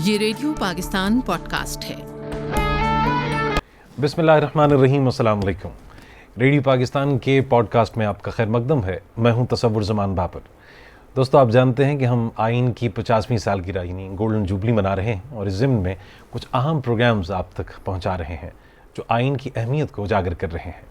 یہ radio Pakistan podcast ہے۔ بسمillahirrahmanirrahیم، السلام علیکم۔ ریڈیو پاکستان کے پوڈکاسٹ میں آپ کا خیر مقدم ہے۔ میں ہوں تصور زمان بابر۔ دوستو، آپ جانتے ہیں کہ ہم آئین کی 50ویں سالگرہ یعنی گولڈن جوبلی منا رہے ہیں، اور اس ضمن میں کچھ اہم پروگرامز آپ تک پہنچا رہے ہیں جو آئین کی اہمیت کو اجاگر کر رہے ہیں۔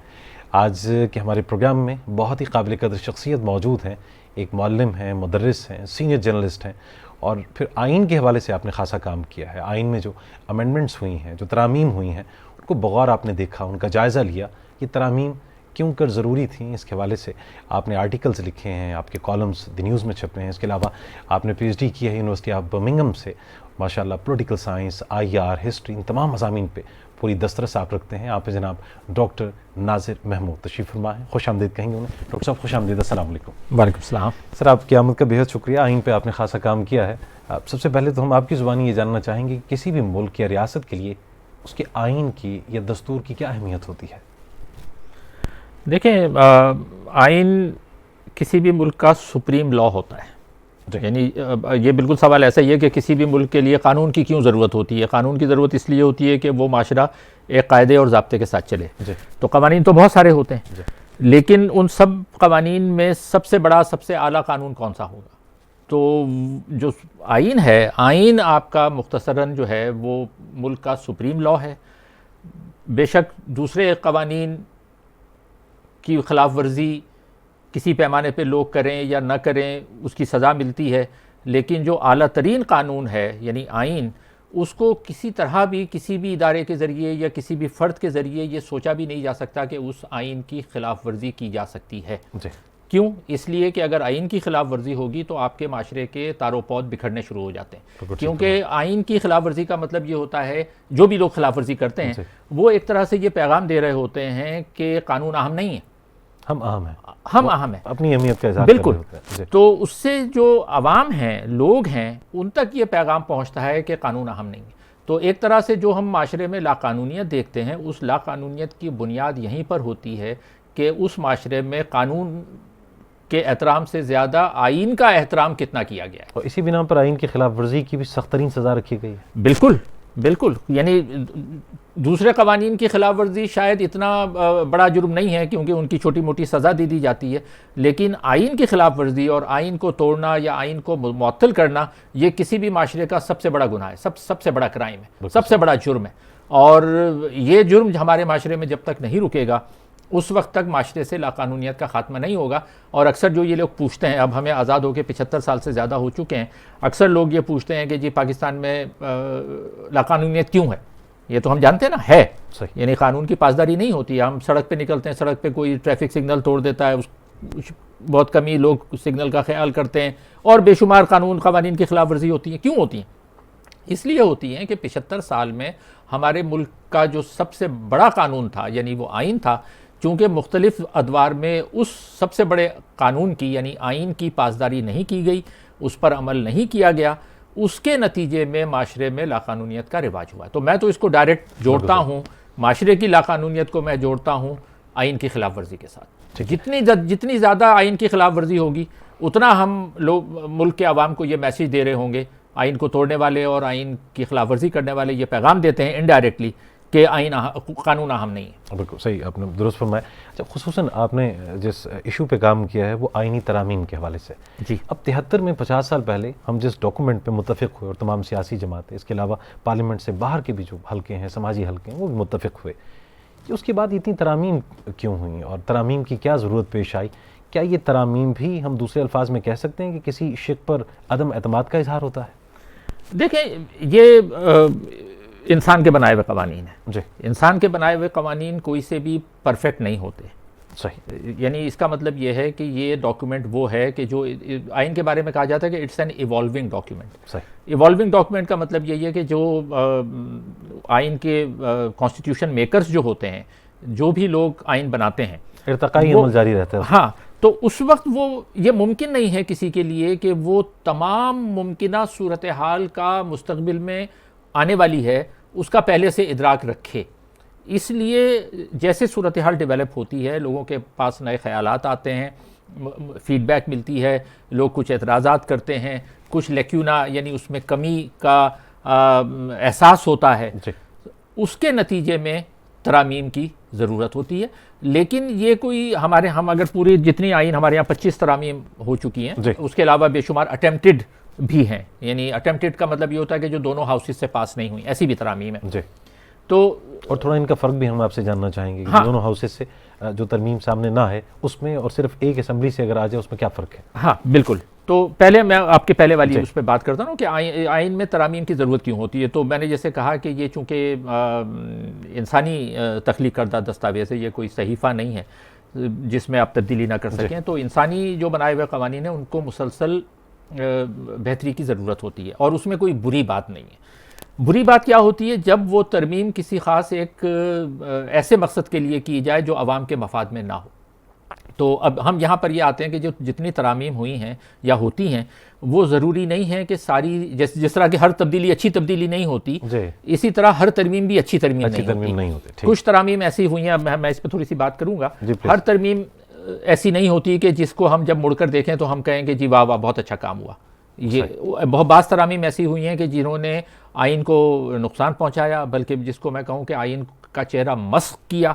آج کے ہمارے پروگرام میں بہت ہی قابل قدر شخصیت موجود ہیں۔ ایک معلم ہیں، مدرس ہیں، سینئر جرنلسٹ ہیں، اور پھر آئین کے حوالے سے آپ نے خاصا کام کیا ہے۔ آئین میں جو امینڈمنٹس ہوئی ہیں، جو ترامیم ہوئی ہیں، ان کو بغور آپ نے دیکھا، ان کا جائزہ لیا، یہ ترامیم کیوں کر ضروری تھیں، اس کے حوالے سے آپ نے آرٹیکلز لکھے ہیں، آپ کے کالمز دی نیوز میں چھپے ہیں۔ اس کے علاوہ آپ نے پی ایچ ڈی کی ہے یونیورسٹی آف برمنگھم سے، ماشاءاللہ political science, I R, history, ان تمام مضامین پہ پوری دسترس آپ رکھتے ہیں۔ آپ جناب ڈاکٹر ناظر محمود تشریف فرما ہیں، خوش آمدید کہیں گے انہیں۔ ڈاکٹر صاحب خوش آمدید، السلام علیکم۔ وعلیکم السلام۔ سر، آپ کی آمد کا بہت شکریہ۔ آئین پہ آپ نے خاصا کام کیا ہے۔ سب سے پہلے تو ہم آپ کی زبانی یہ جاننا چاہیں گے کہ کسی بھی ملک یا ریاست کے لیے اس کے آئین کی یا دستور کی کیا اہمیت ہوتی ہے؟ دیکھیں، آئین کسی بھی ملک کا سپریم لا ہوتا ہے۔ یعنی یہ بالکل سوال ایسا ہی ہے کہ کسی بھی ملک کے لیے قانون کی کیوں ضرورت ہوتی ہے۔ قانون کی ضرورت اس لیے ہوتی ہے کہ وہ معاشرہ ایک قاعدے اور ضابطے کے ساتھ چلے۔ تو قوانین تو بہت سارے ہوتے ہیں، لیکن ان سب قوانین میں سب سے بڑا، سب سے اعلیٰ قانون کون سا ہوگا؟ تو جو آئین ہے، آئین آپ کا مختصراً جو ہے وہ ملک کا سپریم لا ہے۔ بے شک دوسرے قوانین کی خلاف ورزی کسی پیمانے پہ لوگ کریں یا نہ کریں، اس کی سزا ملتی ہے، لیکن جو اعلیٰ ترین قانون ہے یعنی آئین، اس کو کسی طرح بھی کسی بھی ادارے کے ذریعے یا کسی بھی فرد کے ذریعے یہ سوچا بھی نہیں جا سکتا کہ اس آئین کی خلاف ورزی کی جا سکتی ہے۔ کیوں؟ اس لیے کہ اگر آئین کی خلاف ورزی ہوگی تو آپ کے معاشرے کے تار و پود بکھرنے شروع ہو جاتے ہیں، کیونکہ آئین کی خلاف ورزی کا مطلب یہ ہوتا ہے، جو بھی لوگ خلاف ورزی کرتے ہیں وہ ایک طرح سے یہ پیغام دے رہے ہوتے ہیں کہ قانون اہم نہیں ہے، ہم اہم ہیں، ہم اہم ہیں، اپنی اہمیت کا اظہار بالکل۔ کر رہے ہوتے ہیں۔ تو اس سے جو عوام ہیں، لوگ ہیں، ان تک یہ پیغام پہنچتا ہے کہ قانون اہم نہیں ہے۔ تو ایک طرح سے جو ہم معاشرے میں لاقانونیت دیکھتے ہیں، اس لاقانونیت کی بنیاد یہیں پر ہوتی ہے کہ اس معاشرے میں قانون کے احترام سے زیادہ آئین کا احترام کتنا کیا گیا ہے، اور اسی بنا پر آئین کی خلاف ورزی کی بھی سخت ترین سزا رکھی گئی ہے۔ بالکل بالکل۔ یعنی دوسرے قوانین کی خلاف ورزی شاید اتنا بڑا جرم نہیں ہے کیونکہ ان کی چھوٹی موٹی سزا دی جاتی ہے، لیکن آئین کی خلاف ورزی اور آئین کو توڑنا یا آئین کو معطل کرنا، یہ کسی بھی معاشرے کا سب سے بڑا گناہ ہے، سب سے بڑا کرائم ہے، سب سے بڑا جرم ہے۔ اور یہ جرم ہمارے معاشرے میں جب تک نہیں رکے گا، اس وقت تک معاشرے سے لاقانونیت کا خاتمہ نہیں ہوگا۔ اور اکثر جو یہ لوگ پوچھتے ہیں، اب ہمیں آزاد ہو کے 75 سال سے زیادہ ہو چکے ہیں، اکثر لوگ یہ پوچھتے ہیں کہ جی پاکستان میں لاقانونیت کیوں ہے؟ یہ تو ہم جانتے ہیں نا، ہے، یعنی قانون کی پاسداری نہیں ہوتی ہے۔ ہم سڑک پہ نکلتے ہیں، سڑک پہ کوئی ٹریفک سگنل توڑ دیتا ہے، بہت کم ہی لوگ سگنل کا خیال کرتے ہیں، اور بے شمار قوانین کی خلاف ورزی ہوتی ہیں۔ کیوں ہوتی ہیں؟ اس لیے ہوتی ہیں کہ 75 سال میں ہمارے ملک کا جو سب سے بڑا قانون تھا یعنی وہ آئین تھا، چونکہ مختلف ادوار میں اس سب سے بڑے قانون کی یعنی آئین کی پاسداری نہیں کی گئی، اس پر عمل نہیں کیا گیا، اس کے نتیجے میں معاشرے میں لاقانونیت کا رواج ہوا ہے۔ تو میں تو اس کو ڈائریکٹ جوڑتا ہوں، معاشرے کی لاقانونیت کو میں جوڑتا ہوں آئین کی خلاف ورزی کے ساتھ۔ جتنی زیادہ آئین کی خلاف ورزی ہوگی، اتنا ہم لوگ ملک کے عوام کو یہ میسیج دے رہے ہوں گے، آئین کو توڑنے والے اور آئین کی خلاف ورزی کرنے والے یہ پیغام دیتے ہیں انڈائریکٹلی کہ قانون اہم نہیں ہے۔ بالکل صحیح، آپ نے درست فرمایا۔ اچھا، خصوصاً آپ نے جس ایشو پہ کام کیا ہے وہ آئینی ترامیم کے حوالے سے۔ جی، اب 73 میں 50 سال پہلے ہم جس ڈاکومنٹ پہ متفق ہوئے، اور تمام سیاسی جماعتیں، اس کے علاوہ پارلیمنٹ سے باہر کے بھی جو حلقے ہیں، سماجی حلقے ہیں، وہ بھی متفق ہوئے، کہ اس کے بعد اتنی ترامیم کیوں ہوئیں اور ترامیم کی کیا ضرورت پیش آئی؟ کیا یہ ترامیم بھی ہم دوسرے الفاظ میں کہہ سکتے ہیں کہ کسی شق پر عدم اعتماد کا اظہار ہوتا ہے؟ دیکھیں، یہ انسان کے بنائے ہوئے قوانین ہیں۔ جی، انسان کے بنائے ہوئے قوانین کوئی سے بھی پرفیکٹ نہیں ہوتے۔ صحیح، یعنی اس کا مطلب یہ ہے کہ یہ ڈاکیومنٹ وہ ہے کہ جو آئین کے بارے میں کہا جاتا ہے کہ اٹس این ایوالونگ ڈاکیومنٹ۔ صحیح، ایوالونگ ڈاکیومنٹ کا مطلب یہی ہے کہ جو آئین کے کانسٹیٹیوشن میکرز جو ہوتے ہیں، جو بھی لوگ آئین بناتے ہیں، ارتقائی عمل جاری رہتا ہے۔ ہاں، تو اس وقت وہ یہ ممکن نہیں ہے کسی کے لیے کہ وہ تمام ممکنہ صورتحال کا مستقبل میں آنے والی ہے اس کا پہلے سے ادراک رکھے۔ اس لیے جیسے صورتحال ڈیولپ ہوتی ہے، لوگوں کے پاس نئے خیالات آتے ہیں، فیڈ بیک ملتی ہے، لوگ کچھ اعتراضات کرتے ہیں، کچھ لیکیونا یعنی اس میں کمی کا احساس ہوتا ہے جی اس کے نتیجے میں ترامیم کی ضرورت ہوتی ہے. لیکن یہ کوئی ہم اگر پوری جتنی آئین ہمارے یہاں 25 ترامیم ہو چکی ہیں, جی. اس کے علاوہ بے شمار اٹیمپٹڈ بھی ہیں, یعنی اٹیمپٹڈ کا مطلب یہ ہوتا ہے کہ جو دونوں ہاؤسز سے پاس نہیں ہوئی, ایسی بھی ترامیم ہیں. جی. تو اور تھوڑا ان کا فرق بھی ہم آپ سے جاننا چاہیں گے کہ دونوں ہاؤسز سے جو ترمیم سامنے نہ ہے اس میں اور صرف ایک اسمبلی سے اگر آ جائے اس میں کیا فرق ہے؟ ہاں بالکل. تو پہلے میں آپ کے پہلے والی اس پہ بات کرتا ہوں کہ آئین میں ترامیم کی ضرورت کیوں ہوتی ہے. تو میں نے جیسے کہا کہ یہ چونکہ انسانی تخلیق کردہ دستاویز ہے, یہ کوئی صحیفہ نہیں ہے جس میں آپ تبدیلی نہ کر سکیں. تو انسانی جو بنائے ہوئے قوانین ہیں ان کو مسلسل بہتری کی ضرورت ہوتی ہے, اور اس میں کوئی بری بات نہیں ہے. بری بات کیا ہوتی ہے؟ جب وہ ترمیم کسی خاص ایک ایسے مقصد کے لیے کی جائے جو عوام کے مفاد میں نہ ہو. تو اب ہم یہاں پر یہ آتے ہیں کہ جو جتنی ترامیم ہوئی ہیں یا ہوتی ہیں وہ ضروری نہیں ہے کہ ساری جس طرح کہ ہر تبدیلی اچھی تبدیلی نہیں ہوتی, اسی طرح ہر ترمیم بھی اچھی ترمیم نہیں ہوتی. کچھ ترامیم ایسی ہوئی ہیں, میں اس پہ تھوڑی سی بات کروں گا. ہر ترمیم ایسی نہیں ہوتی کہ جس کو ہم جب مڑ کر دیکھیں تو ہم کہیں کہ جی واہ واہ بہت اچھا کام ہوا. یہ بعض ترامیم ایسی ہوئی ہیں کہ جنہوں نے آئین کو نقصان پہنچایا, بلکہ جس کو میں کہوں کہ آئین کا چہرہ مسخ کیا,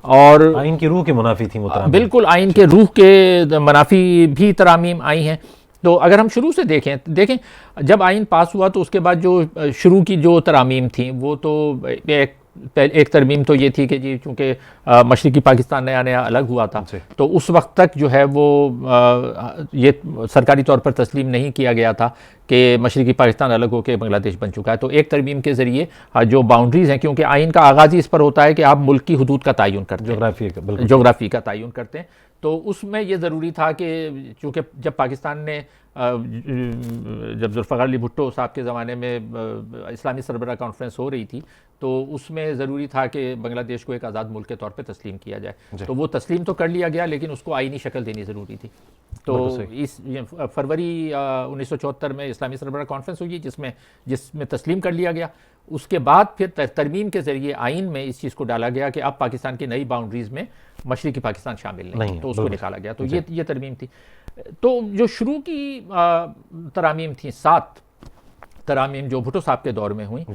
اور آئین کی روح کے منافی تھی وہ ترامیم. بالکل آئین کے روح کے منافی بھی ترامیم آئی ہیں. تو اگر ہم شروع سے دیکھیں جب آئین پاس ہوا تو اس کے بعد جو شروع کی جو ترامیم تھیں وہ تو ایک ترمیم تو یہ تھی کہ جی چونکہ مشرقی پاکستان نیا الگ ہوا تھا تو اس وقت تک جو ہے وہ یہ سرکاری طور پر تسلیم نہیں کیا گیا تھا کہ مشرقی پاکستان الگ ہو کے بنگلہ دیش بن چکا ہے. تو ایک ترمیم کے ذریعے جو باؤنڈریز ہیں, کیونکہ آئین کا آغاز ہی اس پر ہوتا ہے کہ آپ ملک کی حدود کا تعین کرتے ہیں, جغرافی کا تعین کرتے ہیں. تو اس میں یہ ضروری تھا کہ چونکہ جب پاکستان نے جب ذوالفقار علی بھٹو صاحب کے زمانے میں اسلامی سربراہ کانفرنس ہو رہی تھی تو اس میں ضروری تھا کہ بنگلہ دیش کو ایک آزاد ملک کے طور پہ تسلیم کیا جائے. تو وہ تسلیم تو کر لیا گیا لیکن اس کو آئینی شکل دینی ضروری تھی. تو اس فروری 1974 میں اسلامی سربراہ کانفرنس ہوئی جس میں تسلیم کر لیا گیا. اس کے بعد پھر ترمیم کے ذریعے آئین میں اس چیز کو ڈالا گیا کہ اب پاکستان کی نئی باؤنڈریز میں مشرقی پاکستان شامل نہیں, تو اس کو نکالا گیا. تو یہ ترمیم تھی. تو جو شروع کی ترامیم تھیں 7 ترامیم جو بھٹو صاحب کے دور میں ہوئیں,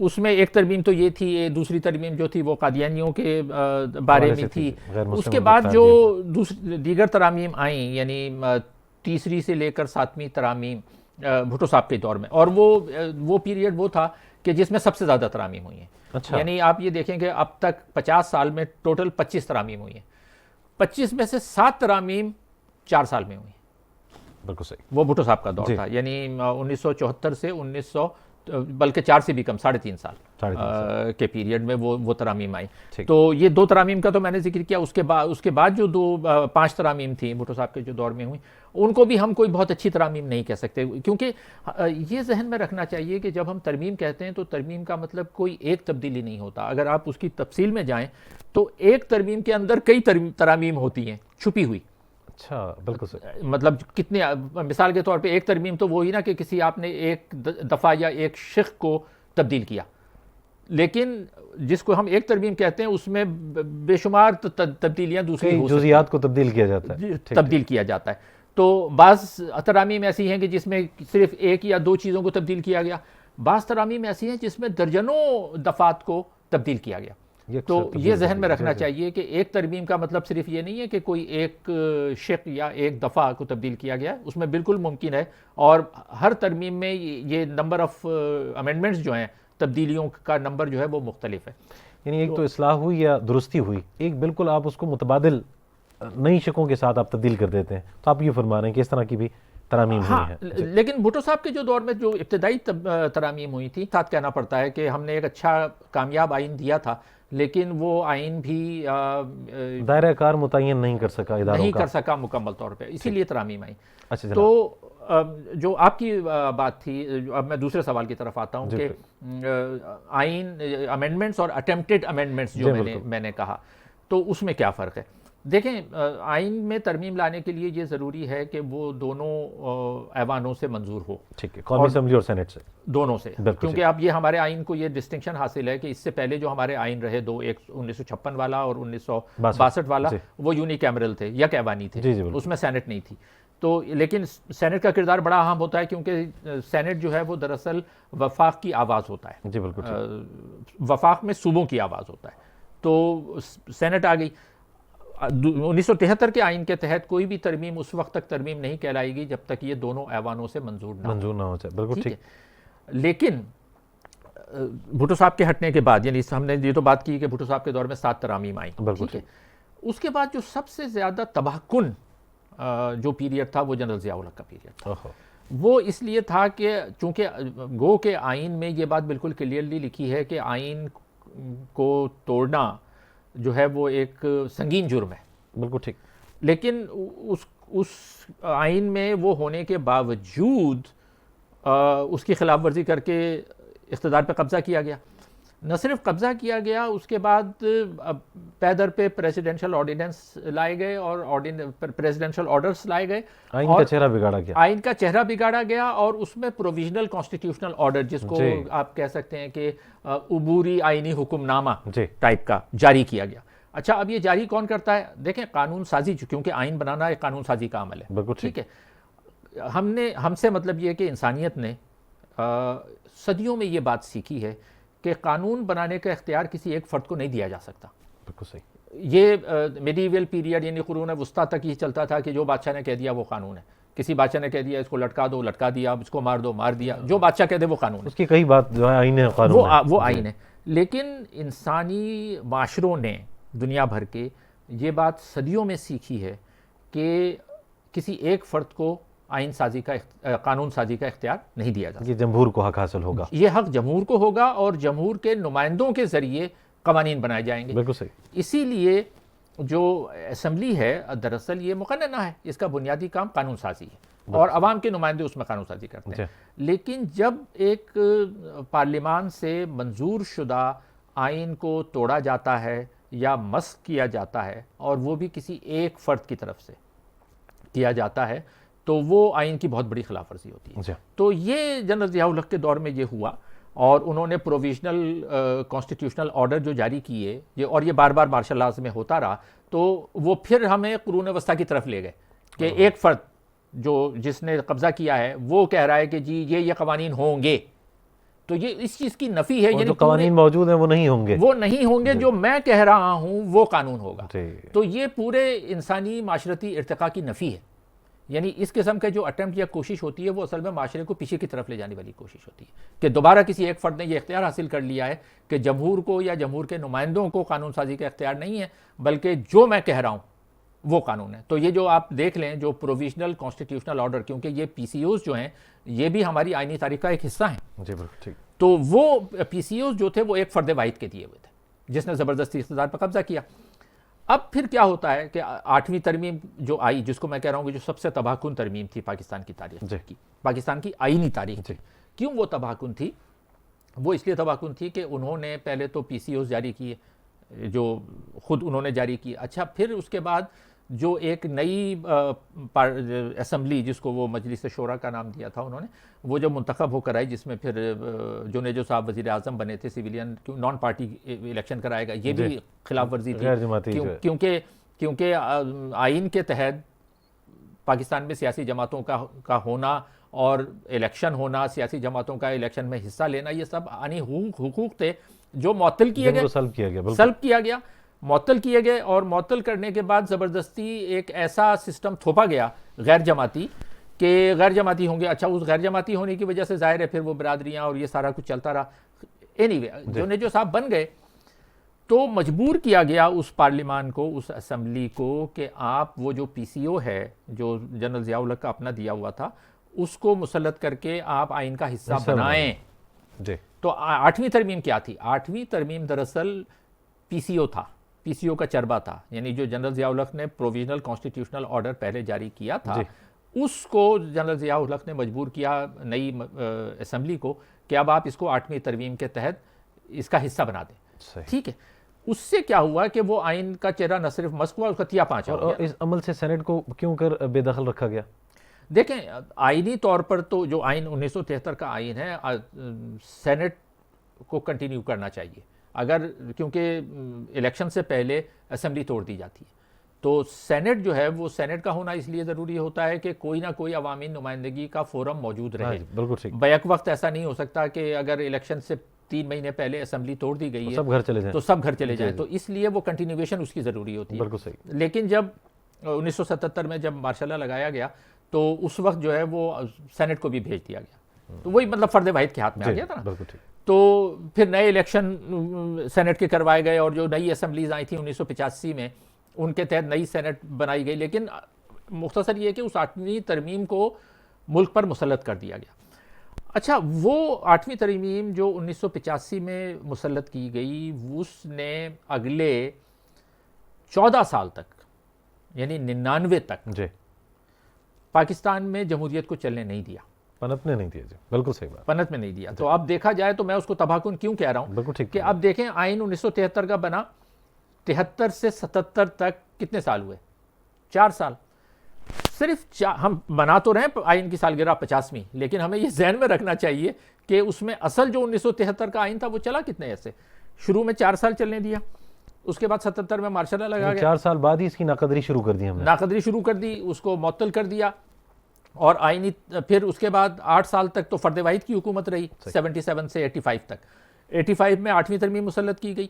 اس میں ایک ترمیم تو یہ تھی, دوسری ترمیم جو تھی وہ قادیانیوں کے بارے میں تھی. اس کے بعد جو دیگر ترامیم آئیں یعنی تیسری سے لے کر 7ویں ترامیم بھٹو صاحب کے دور میں, اور وہ پیریڈ وہ تھا کہ جس میں سب سے زیادہ ترامیم ہوئی ہیں. یعنی آپ یہ دیکھیں کہ اب تک 50 سال میں ٹوٹل 25 ترامیم ہوئی ہیں. 25 میں سے 7 ترامیم 4 سال میں ہوئی. بالکل صحیح. وہ بھٹو صاحب کا دور تھا, یعنی 1974 سے بلکہ 4 سے بھی کم 3.5 سال کے پیریڈ میں وہ ترامیم آئی. تو یہ 2 ترامیم کا تو میں نے ذکر کیا. اس کے بعد جو 5 ترامیم تھیں بھٹو صاحب کے جو دور میں ہوئیں, ان کو بھی ہم کوئی بہت اچھی ترامیم نہیں کہہ سکتے, کیونکہ یہ ذہن میں رکھنا چاہیے کہ جب ہم ترمیم کہتے ہیں تو ترمیم کا مطلب کوئی ایک تبدیلی نہیں ہوتا. اگر آپ اس کی تفصیل میں جائیں تو ایک ترمیم کے اندر کئی ترامیم ہوتی ہیں چھپی ہوئی. اچھا بالکل صحیح. مطلب کتنے, مثال کے طور پہ ایک ترمیم تو وہی نا کہ کسی آپ نے ایک دفعہ یا ایک شق کو تبدیل کیا, لیکن جس کو ہم ایک ترمیم کہتے ہیں اس میں بے شمار تبدیلیاں دوسری جزئیات کو تبدیل کیا جاتا ہے. تو بعض ترامیم ایسی ہیں کہ جس میں صرف ایک یا 2 چیزوں کو تبدیل کیا گیا. بعض ترامیم ایسی ہیں جس میں درجنوں دفعات کو تبدیل کیا گیا. تو یہ ذہن میں رکھنا چاہیے کہ ایک ترمیم کا مطلب صرف یہ نہیں ہے کہ کوئی ایک شق یا ایک دفعہ کو تبدیل کیا گیا. اس میں بالکل ممکن ہے, اور ہر ترمیم میں یہ نمبر آف امینڈمنٹس جو ہیں, تبدیلیوں کا نمبر جو ہے وہ مختلف ہے. یعنی ایک تو اصلاح ہوئی یا درستی ہوئی, ایک بالکل آپ اس کو متبادل نئی شقوں کے ساتھ آپ تبدیل کر دیتے ہیں. تو آپ یہ فرما رہے ہیں کہ اس طرح کی بھی ترامیم ہوئی ہیں. لیکن بھٹو صاحب کے جو دور میں جو ابتدائی ترامیم ہوئی تھی, ساتھ کہنا پڑتا ہے کہ ہم نے ایک اچھا کامیاب آئین دیا تھا, لیکن وہ آئین بھی دائرہ کار متعین نہیں کر سکا, اداروں نہیں کر سکا مکمل طور پہ, اسی لیے ترامیم آئی. تو جو آپ کی بات تھی, اب میں دوسرے سوال کی طرف آتا ہوں کہ آئین امینڈمنٹس اور اٹیمپٹڈ امینڈمنٹس جو میں نے کہا, تو اس میں کیا فرق ہے. دیکھیں, آئین میں ترمیم لانے کے لیے یہ ضروری ہے کہ وہ دونوں ایوانوں سے منظور ہو. ٹھیک ہے, قومی اسمبلی اور سینٹ سے, دونوں سے. کیونکہ اب یہ ہمارے آئین کو یہ ڈسٹنکشن حاصل ہے کہ اس سے پہلے جو ہمارے آئین رہے 1956 والا اور 1962 والا, وہ یونی کیمرل تھے, یک ایوانی تھے, اس میں سینٹ نہیں تھی. تو لیکن سینٹ کا کردار بڑا اہم ہوتا ہے کیونکہ سینٹ جو ہے وہ دراصل وفاق کی آواز ہوتا ہے. جی بالکل. وفاق میں صوبوں کی آواز ہوتا ہے. تو سینٹ آ گئی. 1973 کے آئین کے تحت کوئی بھی ترمیم اس وقت تک ترمیم نہیں کہلائے گی جب تک یہ دونوں ایوانوں سے منظور نہ ہو جائے. بالکل ٹھیک. لیکن بھٹو صاحب کے ہٹنے کے بعد، یعنی ہم نے یہ تو بات کی کہ بھٹو صاحب کے دور میں 7 ترامیم آئیں. بالکل. اس کے بعد جو سب سے زیادہ تباہ کن جو پیریڈ تھا وہ جنرل ضیاء الحق کا پیریڈ تھا. وہ اس لیے تھا کہ چونکہ گو کے آئین میں یہ بات بالکل کلیئرلی لکھی ہے کہ آئین کو توڑنا جو ہے وہ ایک سنگین جرم ہے. بالکل ٹھیک. لیکن اس آئین میں وہ ہونے کے باوجود اس کی خلاف ورزی کر کے اقتدار پہ قبضہ کیا گیا. نہ صرف قبضہ کیا گیا، اس کے بعد پیدر پہ پریزیڈنشل آرڈیننس لائے گئے اور پریزیڈنشل آرڈرز لائے گئے. آئین کا چہرہ بگاڑا گیا. آئین کا چہرہ بگاڑا گیا اور اس میں پروویژنل کانسٹیٹیوشنل آرڈر، جس کو آپ کہہ سکتے ہیں کہ عبوری آئینی حکم نامہ ٹائپ کا جاری کیا گیا. اچھا، اب یہ جاری کون کرتا ہے؟ دیکھیں، قانون سازی، کیونکہ آئین بنانا ایک قانون سازی کا عمل ہے. بالکل ٹھیک ہے. ہم سے مطلب یہ ہے کہ انسانیت نے صدیوں میں یہ بات سیکھی ہے کہ قانون بنانے کا اختیار کسی ایک فرد کو نہیں دیا جا سکتا. بالکل صحیح. یہ میڈیول پیریڈ یعنی قرون وسطیٰ تک یہ چلتا تھا کہ جو بادشاہ نے کہہ دیا وہ قانون ہے. کسی بادشاہ نے کہہ دیا اس کو لٹکا دو، لٹکا دیا، اس کو مار دو، مار دیا. جو بادشاہ کہہ دے وہ قانون ہے. اس کی کئی بات جو ہے آئین ہے، قانون ہے، وہ آئین ہے. لیکن انسانی معاشروں نے دنیا بھر کے یہ بات صدیوں میں سیکھی ہے کہ کسی ایک فرد کو آئین سازی کا قانون سازی کا اختیار نہیں دیا جاتا. یہ جمہور کو حق حاصل ہوگا. یہ حق جمہور کو ہوگا اور جمہور کے نمائندوں کے ذریعے قوانین بنائے جائیں گے. بالکل صحیح. اسی لیے جو اسمبلی ہے دراصل یہ مقننہ ہے، اس کا بنیادی کام قانون سازی ہے اور عوام کے نمائندے اس میں قانون سازی کرتے ہیں. لیکن جب ایک پارلیمان سے منظور شدہ آئین کو توڑا جاتا ہے یا مسخ کیا جاتا ہے اور وہ بھی کسی ایک فرد کی طرف سے کیا جاتا ہے تو وہ آئین کی بہت بڑی خلاف ورزی ہوتی ہے. تو یہ جنرل ضیاء الحق کے دور میں یہ ہوا اور انہوں نے پروویژنل کانسٹیٹیوشنل آرڈر جو جاری کیے اور یہ بار بار مارشل لاز میں ہوتا رہا، تو وہ پھر ہمیں قرون وسطیٰ کی طرف لے گئے کہ ایک فرد جس نے قبضہ کیا ہے وہ کہہ رہا ہے کہ جی یہ قوانین ہوں گے. تو یہ اس چیز کی نفی ہے، یعنی جو قوانین موجود ہیں وہ نہیں ہوں گے، جو میں کہہ رہا ہوں وہ قانون ہوگا. تو یہ پورے انسانی معاشرتی ارتقاء کی نفی ہے. یعنی اس قسم کا جو اٹیمپٹ یا کوشش ہوتی ہے وہ اصل میں معاشرے کو پیچھے کی طرف لے جانے والی کوشش ہوتی ہے کہ دوبارہ کسی ایک فرد نے یہ اختیار حاصل کر لیا ہے کہ جمہور کو یا جمہور کے نمائندوں کو قانون سازی کا اختیار نہیں ہے، بلکہ جو میں کہہ رہا ہوں وہ قانون ہے. تو یہ جو آپ دیکھ لیں جو پروویژنل کانسٹیٹیوشنل آرڈر، کیونکہ یہ پی سی اوز جو ہیں یہ بھی ہماری آئینی تاریخ کا ایک حصہ ہیں. جی بالکل ٹھیک. تو وہ پی سی اوز جو تھے وہ ایک فرد واحد کے دیے ہوئے تھے جس نے زبردستی اقتدار پر قبضہ کیا. اب پھر کیا ہوتا ہے کہ 8ویں ترمیم جو آئی، جس کو میں کہہ رہا ہوں کہ جو سب سے تباہ کن ترمیم تھی پاکستان کی تاریخ کی، پاکستان کی آئینی تاریخ کی. کیوں وہ تباہ کن تھی؟ وہ اس لیے تباہ کن تھی کہ انہوں نے پہلے تو پی سی اوز جاری کیے جو خود انہوں نے جاری کی. اچھا، پھر اس کے بعد جو ایک نئی اسمبلی جس کو وہ مجلس شورا کا نام دیا تھا انہوں نے، وہ جو منتخب ہو کر آئی، جس میں پھر جونیجو صاحب وزیر اعظم بنے تھے، سویلین نان پارٹی الیکشن کرایا گیا. یہ بھی خلاف ورزی تھی کیونکہ آئین کے تحت پاکستان میں سیاسی جماعتوں کا ہونا اور الیکشن ہونا، سیاسی جماعتوں کا الیکشن میں حصہ لینا، یہ سب آئینی حقوق تھے جو معطل کیے گئے، سلب کیا گیا، معطل کیے گئے. اور معطل کرنے کے بعد زبردستی ایک ایسا سسٹم تھوپا گیا غیر جماعتی کہ غیر جماعتی ہوں گے. اچھا، اس غیر جماعتی ہونے کی وجہ سے ظاہر ہے پھر وہ برادریاں اور یہ سارا کچھ چلتا رہا. اینی وے جو صاحب بن گئے تو مجبور کیا گیا اس پارلیمان کو، اس اسمبلی کو، کہ آپ وہ جو پی سی او ہے جو جنرل ضیاء الحق کا اپنا دیا ہوا تھا اس کو مسلط کر کے آپ آئین کا حصہ بنائیں. تو 8ویں ترمیم کیا تھی؟ 8ویں ترمیم دراصل پی سی او تھا، پی سی او کا چربا تھا. یعنی جو جنرل ضیاء الحق نے پروویژنل کانسٹیٹیوشنل آرڈر پہلے جاری کیا تھا، اس کو جنرل ضیاء الحق نے مجبور کیا نئی اسمبلی کو کہ اب آپ اس کو 8ویں ترمیم کے تحت اس کا حصہ بنا دیں. ٹھیک ہے. اس سے کیا ہوا کہ وہ آئین کا چہرہ نہ صرف مسخ ہوا، اس کا تیا پانچ. اور اس عمل سے سینٹ کو کیوں کر بے دخل رکھا گیا؟ دیکھیں، آئینی طور پر تو جو آئین 1973 کا آئین ہے سینٹ کو کنٹینیو کرنا چاہیے، اگر کیونکہ الیکشن سے پہلے اسمبلی توڑ دی جاتی ہے تو سینٹ جو ہے وہ سینٹ کا ہونا اس لیے ضروری ہوتا ہے کہ کوئی نہ کوئی عوامی نمائندگی کا فورم موجود رہے. بالکل ٹھیک. بیک وقت ایسا نہیں ہو سکتا کہ اگر الیکشن سے 3 مہینے پہلے اسمبلی توڑ دی گئی ہے سب گھر چلے جائیں تو سب گھر چلے جائیں. تو اس لیے وہ کنٹینیویشن اس کی ضروری ہوتی ہے. بالکل صحیح. لیکن جب 1977 میں جب مارشل لا لگایا گیا تو اس وقت جو ہے وہ سینٹ کو بھی بھیج دیا گیا. تو وہی مطلب فرد واحد کے ہاتھ میں آ گیا تھا نا. بالکل ٹھیک. تو پھر نئے الیکشن سینٹ کے کروائے گئے اور جو نئی اسمبلیز آئی تھیں 1985 میں ان کے تحت نئی سینٹ بنائی گئی. لیکن مختصر یہ کہ اس 8ویں ترمیم کو ملک پر مسلط کر دیا گیا. اچھا وہ 8ویں ترمیم جو 1985 میں مسلط کی گئی اس نے اگلے 14 سال تک یعنی 99 تک جی پاکستان میں جمہوریت کو چلنے نہیں دیا. پنپنے نہیں دیا. جی بالکل صحیح بات. پنت میں نہیں دیا. تو اب دیکھا جائے تو میں اس کو تباہ کن کیوں کہہ رہا ہوں بالکل ٹھیک کہ اب دیکھیں آئین 1973 کا بنا 73 سے 77 تک کتنے سال ہوئے؟ 4 سال. صرف ہم بنا تو رہے ہیں آئین کی سالگرہ 50ویں لیکن ہمیں یہ ذہن میں رکھنا چاہیے کہ اس میں اصل جو 1973 کا آئین تھا وہ چلا کتنے ایسے. شروع میں 4 سال چلنے دیا, اس کے بعد 77 میں مارشل لا لگا گیا. 4 سال بعد ہی اس کی ناقدری شروع کر دی ہم نے. ناقدری شروع کر دی, اس کو معطل کر دیا. اور آئینی پھر اس کے بعد 8 سال تک تو فرد واحد کی حکومت رہی 77 سے 85 تک. 85 میں 8ویں ترمیم مسلط کی گئی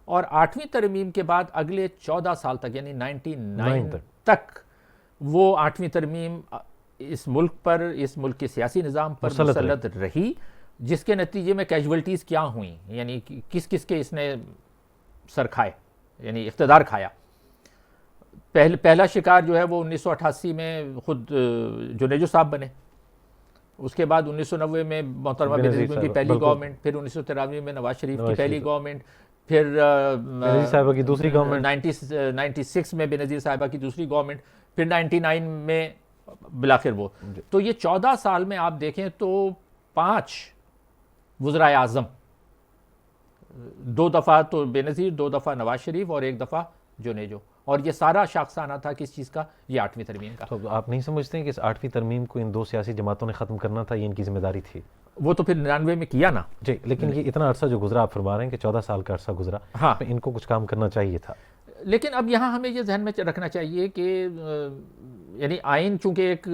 اور 8ویں ترمیم کے بعد اگلے 14 سال تک یعنی 99 تک وہ 8ویں ترمیم اس ملک پر, اس ملک کے سیاسی نظام پر مسلط رہی, جس کے نتیجے میں کیجولٹیز کیا ہوئیں یعنی کس کس کے اس نے سر کھائے یعنی اقتدار کھایا. پہلا شکار جو ہے وہ 1988 میں خود جنیجو صاحب بنے. اس کے بعد 1990 میں محترمہ بینظیر کی پہلی گورنمنٹ, پھر 1993 میں نواز شریف کی پہلی گورنمنٹ, پھر بینظیر صاحبہ کی دوسری گورنمنٹ, 96 میں بینظیر صاحبہ کی دوسری گورنمنٹ, پھر 99 میں بالآخر وہ. تو یہ 14 سال میں آپ دیکھیں تو 5 وزرائے اعظم, 2 دفعہ تو بینظیر, 2 دفعہ نواز شریف اور 1 دفعہ جنیجو. اور یہ سارا شاخسانہ تھا کس چیز کا؟ یہ 8ویں ترمیم کا. تو آپ نہیں سمجھتے ہیں کہ اس 8ویں ترمیم کو ان 2 سیاسی جماعتوں نے ختم کرنا تھا, یہ ان کی ذمہ داری تھی؟ وہ تو پھر 99 میں کیا نا. جی لیکن یہ اتنا عرصہ جو گزرا, آپ فرما رہے ہیں کہ 14 سال کا عرصہ گزرا, ہاں ان کو کچھ کام کرنا چاہیے تھا. لیکن اب یہاں ہمیں یہ ذہن میں رکھنا چاہیے کہ یعنی آئین چونکہ ایک,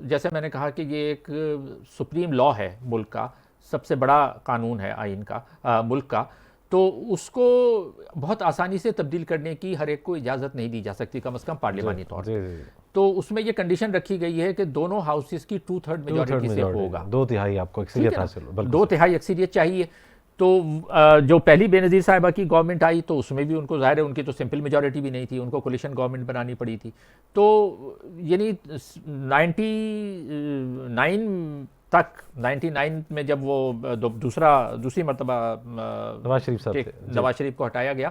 جیسے میں نے کہا کہ یہ ایک سپریم لا ہے ملک کا, سب سے بڑا قانون ہے آئین کا ملک کا, تو اس کو بہت آسانی سے تبدیل کرنے کی ہر ایک کو اجازت نہیں دی جا سکتی, کم از کم پارلیمانی طور پر. تو اس میں یہ کنڈیشن رکھی گئی ہے کہ دونوں ہاؤسز کی 2/3 میجورٹی سے ہوگا, 2/3 آپ کو اکثریت حاصل ہو. 2/3 اکثریت چاہیے. تو جو پہلی بینظیر صاحبہ کی گورنمنٹ آئی تو اس میں بھی ان کو ظاہر ہے ان کی تو سمپل میجورٹی بھی نہیں تھی, ان کو کولیشن گورنمنٹ بنانی پڑی تھی. تو یعنی 99 میں جب وہ دوسری مرتبہ نواز شریف کو ہٹایا گیا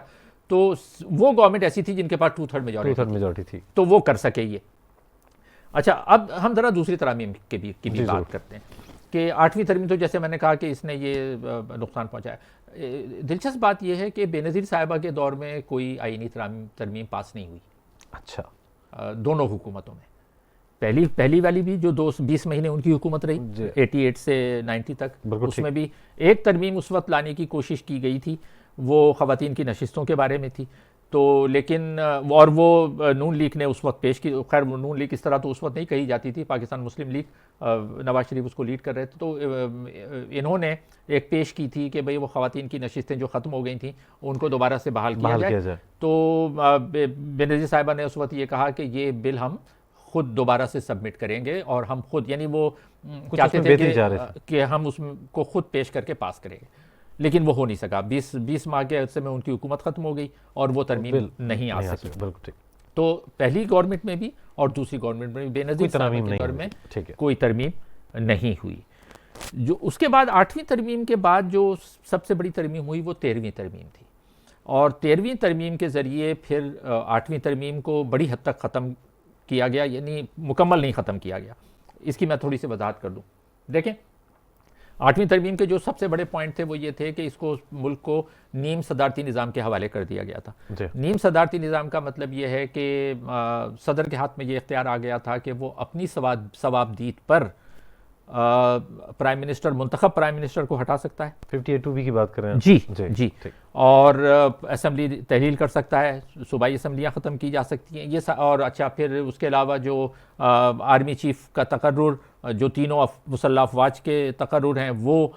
تو وہ گورنمنٹ ایسی تھی جن کے پاس 2/3 میجورٹی تھی, تو وہ کر سکے یہ. اچھا اب ہم ذرا دوسری ترامیم کی بھی بات کرتے ہیں کہ 8ویں ترمیم تو جیسے میں نے کہا کہ اس نے یہ نقصان پہنچایا. دلچسپ بات یہ ہے کہ بینظیر صاحبہ کے دور میں کوئی آئینی ترمیم پاس نہیں ہوئی. اچھا. دونوں حکومتوں میں پہلی والی بھی جو 20 مہینے ان کی حکومت رہی 88 سے 90 تک, اس میں بھی ایک ترمیم اس وقت لانے کی کوشش کی گئی تھی, وہ خواتین کی نشستوں کے بارے میں تھی. تو لیکن اور وہ نون لیگ نے اس وقت پیش کی, خیر نون لیگ اس طرح تو اس وقت نہیں کہی جاتی تھی, پاکستان مسلم لیگ, نواز شریف اس کو لیڈ کر رہے تھے. تو انہوں نے ایک پیش کی تھی کہ بھئی وہ خواتین کی نشستیں جو ختم ہو گئی تھیں ان کو دوبارہ سے بحال کیا جائے. تو بینظیر صاحبہ نے اس وقت یہ کہا کہ یہ بل ہم خود دوبارہ سے سبمٹ کریں گے اور ہم خود, یعنی وہ چاہتے تھے کہ ہم اس کو خود پیش کر کے پاس کریں گے, لیکن وہ ہو نہیں سکا. 20 ماہ کے عرصے میں ان کی حکومت ختم ہو گئی اور وہ ترمیم نہیں آ سکی. تو پہلی گورنمنٹ میں بھی اور دوسری گورنمنٹ میں بھی بینظیر صاحب کے دور میں کوئی ترمیم نہیں ہوئی. جو اس کے بعد 8ویں ترمیم کے بعد جو سب سے بڑی ترمیم ہوئی وہ 13ویں ترمیم تھی, اور 13ویں ترمیم کے ذریعے پھر 8ویں ترمیم کو بڑی حد تک ختم کیا گیا, یعنی مکمل نہیں ختم کیا گیا. اس کی میں تھوڑی سی وضاحت کر دوں. دیکھیں 8ویں ترمیم کے جو سب سے بڑے پوائنٹ تھے وہ یہ تھے کہ اس کو ملک کو نیم صدارتی نظام کے حوالے کر دیا گیا تھا. نیم صدارتی نظام کا مطلب یہ ہے کہ صدر کے ہاتھ میں یہ اختیار آ گیا تھا کہ وہ اپنی ثوابدید پر پرائم منسٹر منتخب پرائم منسٹر کو ہٹا سکتا ہے 58(2) کی بات کر رہے ہیں. جی اور اسمبلی تحلیل کر سکتا ہے, صوبائی اسمبلیاں ختم کی جا سکتی ہیں یہ اور اچھا پھر اس کے علاوہ جو آرمی چیف کا تقرر, جو تینوں مسلح افواج کے تقرر ہیں, وہ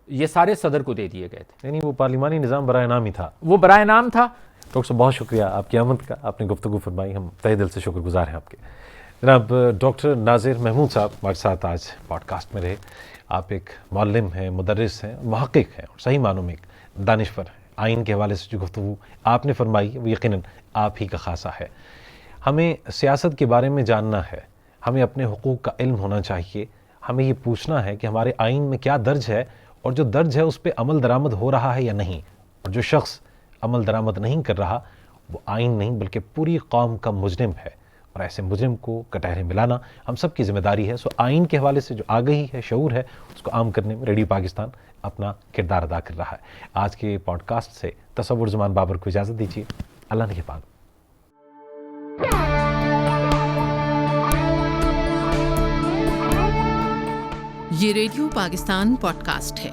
یہ سارے صدر کو دے دیے گئے تھے. یعنی وہ پارلیمانی نظام برائے نام ہی تھا. وہ برائے نام تھا. ڈاکٹر صاحب بہت شکریہ آپ کی آمد کا, آپ نے گفتگو فرمائی, ہم تہہ دل سے شکر گزار ہیں آپ کے. جناب ڈاکٹر ناظر محمود صاحب ہمارے ساتھ آج پوڈ کاسٹ میں رہے. آپ ایک معلم ہیں, مدرس ہیں, محقق ہیں اور صحیح معنوں میں ایک دانشور ہیں. آئین کے حوالے سے جو گفتگو آپ نے فرمائی وہ یقیناً آپ ہی کا خاصہ ہے. ہمیں سیاست کے بارے میں جاننا ہے, ہمیں اپنے حقوق کا علم ہونا چاہیے, ہمیں یہ پوچھنا ہے کہ ہمارے آئین میں کیا درج ہے اور جو درج ہے اس پہ عمل درآمد ہو رہا ہے یا نہیں, اور جو شخص عمل درآمد نہیں کر رہا وہ آئین نہیں بلکہ پوری قوم کا مجرم ہے, اور ایسے مجرم کو کٹہرے ملانا ہم سب کی ذمہ داری ہے. سو آئین کے حوالے سے جو آگہی ہے, شعور ہے, اس کو عام کرنے میں ریڈیو پاکستان اپنا کردار ادا کر رہا ہے. آج کے پوڈ کاسٹ سے تصور زمان بابر کو اجازت دیجیے. اللہ نگہبان. یہ ریڈیو پاکستان پوڈ کاسٹ ہے.